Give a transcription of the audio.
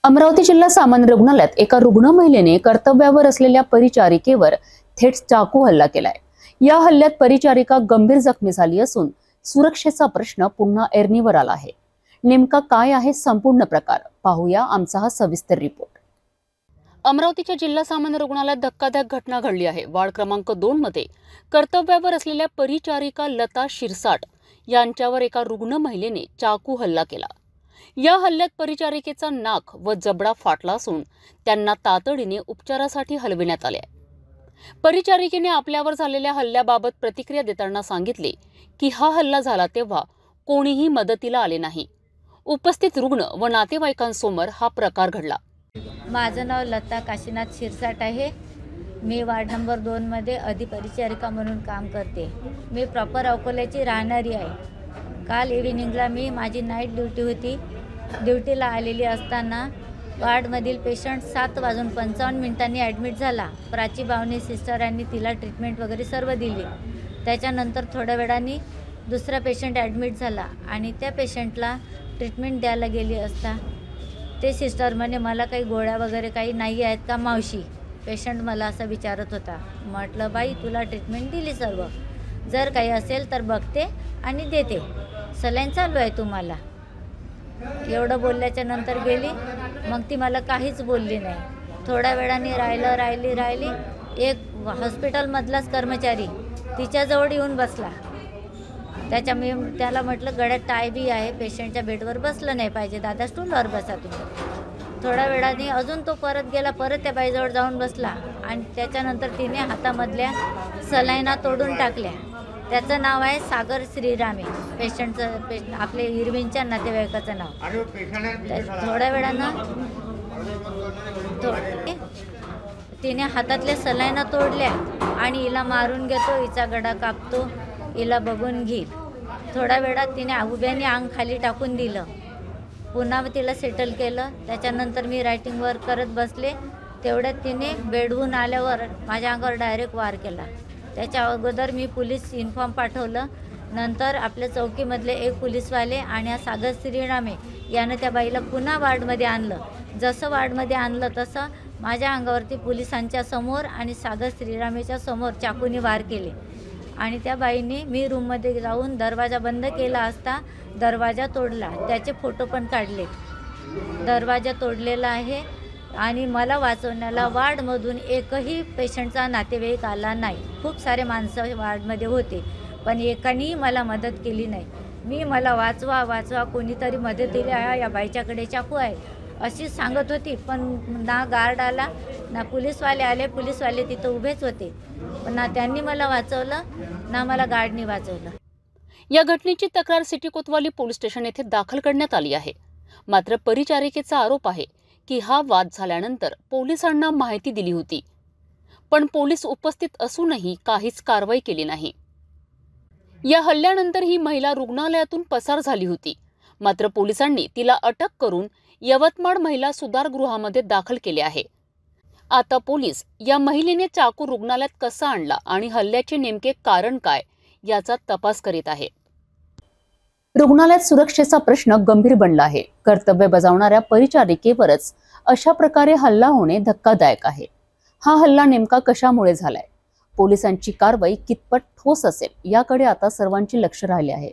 अमरावती जिल्हा सामान्य रुग्णालयात एका रुग्ण महिलेने कर्तव्यावर असलेल्या परिचारिकेवर थेट चाकू हल्ला केलाय। या हल्ल्यात परिचारिका गंभीर जखमी झाली असून सुरक्षेचा प्रश्न पुन्हा ऐरणीवर आला आहे। नेमका काय आहे संपूर्ण प्रकार, पाहूया आमचा हा सविस्तर रिपोर्ट। अमरावतीच्या जिल्हा सामान्य रुग्णालयात धक्कादायक घटना घडली आहे। वार्ड क्रमांक 2 मध्ये कर्तव्यावर असलेल्या परिचारिका लता शिरसाट यांच्यावर एका रुग्ण महिलेने चाकू हल्ला केला। या हल्ल्यात परिचारिकेचा नाक व जबडा फाटला असून त्यांना तातडीने उपचारासाठी हलविण्यात आले। परिचारिकेने आपल्यावर झालेल्या हल्ल्याबाबत प्रतिक्रिया देताना सांगितले की हा हल्ला झाला तेव्हा कोणीही मदतीला आले नाही। उपस्थित रुग्ण व नातेवाईकांसमोर हा प्रकार घडला। माझं नाव लता काशीनाथ शिरसाट आहे। मी वार्ड नंबर 2 मध्ये अधिपरिचारिका म्हणून काम करते। मी प्रॉपर अकोल्याची राहणारी आहे। काल इव्हिनिंगला मी माझी नाईट ड्युटी होती। ड्युटीला आलेली असताना वार्डमधील पेशंट 7:55 ॲडमिट झाला। प्राची बावणे सिस्टरांनी तिला ट्रीटमेंट वगैरे सर्व दिली। त्याच्यानंतर थोड्या वेळाने दुसरा पेशंट ॲडमिट झाला आणि त्या पेशंटला ट्रीटमेंट द्यायला गेली असता ते सिस्टर म्हणे मला काही गोळ्या वगैरे काही नाही आहेत का मावशी। पेशंट मला असं विचारत होता। म्हटलं बाई तुला ट्रीटमेंट दिली सर्व, जर काही असेल तर बघते आणि देते, सलाईन चालू आहे तुम्हाला। एवढं बोलल्याच्या नंतर गेली। मग ती मला काहीच बोलली नाही। थोड्या वेळाने राहिली एक हॉस्पिटलमधलाच कर्मचारी तिच्याजवळ येऊन बसला। मी त्याला म्हटलं गळ्यात टाय बी आहे, पेशंटच्या बेडवर बसलं नाही पाहिजे, दादा स्टूलवर बसा तुम्ही। थोड्या वेळाने अजून तो परत गेला, परत त्या बाईजवळ जाऊन बसला आणि त्याच्यानंतर तिने हातामधल्या सलाईना तोडून टाकल्या। त्याचं नाव आहे सागर श्रीरामे, पेशंटचं आपले इरविनच्या नातेवाईकाचं नाव। थोड्या वेळानं तिने हातातल्या सलाईना तोडल्या आणि हिला मारून घेतो, हिचा गळा कापतो, हिला बघून घेईल। थोड्या वेळात तिने उभ्याने अंग खाली टाकून दिलं, पुन्हा तिला सेटल केलं। त्याच्यानंतर मी रायटिंग वर्क करत बसले। तेवढ्यात तिने बेडहून आल्यावर माझ्या अंगावर डायरेक्ट वार केला। त्याच्या अगोदर मी पोलीस इन्फॉर्म पाठवलं। नंतर आपल्या चौकीमधले एक पोलीसवाले आणि सागर श्रीरामे यानं त्या बाईला पुन्हा वार्डमध्ये आणलं। जसं वार्डमध्ये आणलं तसं माझ्या अंगावरती पोलिसांच्या समोर आणि सागर श्रीरामेच्या समोर चाकूने वार केले आणि त्या बाईने मी रूममध्ये जाऊन दरवाजा बंद केला असता दरवाजा तोडला। त्याचे फोटो पण काढले। दरवाजा तोडलेला आहे आणि मला वाचवण्याला वार्डमधून एकही पेशंटचा नातेवाईक आला नाही। खूप सारे माणसं वार्डमध्ये होते पण एकानेही मला मदत केली नाही। मला वाचवा कोणीतरी मदतीला या बाईच्याकडे चाकू आहे अशी सांगत होती, पण ना गार्ड आला ना पोलीसवाले आले। पोलीसवाले तिथं उभेच होते पण ना त्यांनी मला वाचवलं ना मला गार्डनी वाचवलं। या घटनेची तक्रार सिटी कोतवाली पोलीस स्टेशन येथे दाखल करण्यात आली आहे। मात्र परिचारिकेचा आरोप आहे की हा वाद झाल्यानंतर पोलिसांना माहिती दिली होती पण पोलीस उपस्थित असूनही काहीच कारवाई केली नाही। या हल्ल्यानंतर ही महिला रुग्णालयातून पसार झाली होती। मात्र पोलिसांनी तिला अटक करून यवतमाळ महिला सुधारगृहामध्ये दाखल केले आहे। आता पोलीस या महिलेने चाकू रुग्णालयात कसा आणला आणि हल्ल्याचे नेमके कारण काय याचा तपास करीत आहे। रुग्णालयात सुरक्षेचा प्रश्न गंभीर बनला आहे। कर्तव्य बजावणाऱ्या परिचारिकेवरच अशा प्रकारे हल्ला होणे धक्कादायक आहे। हा हल्ला नेमका कशामुळे झालाय, पोलिसांची कारवाई कितपत ठोस असेल याकडे आता सर्वांचे लक्ष राहिले आहे।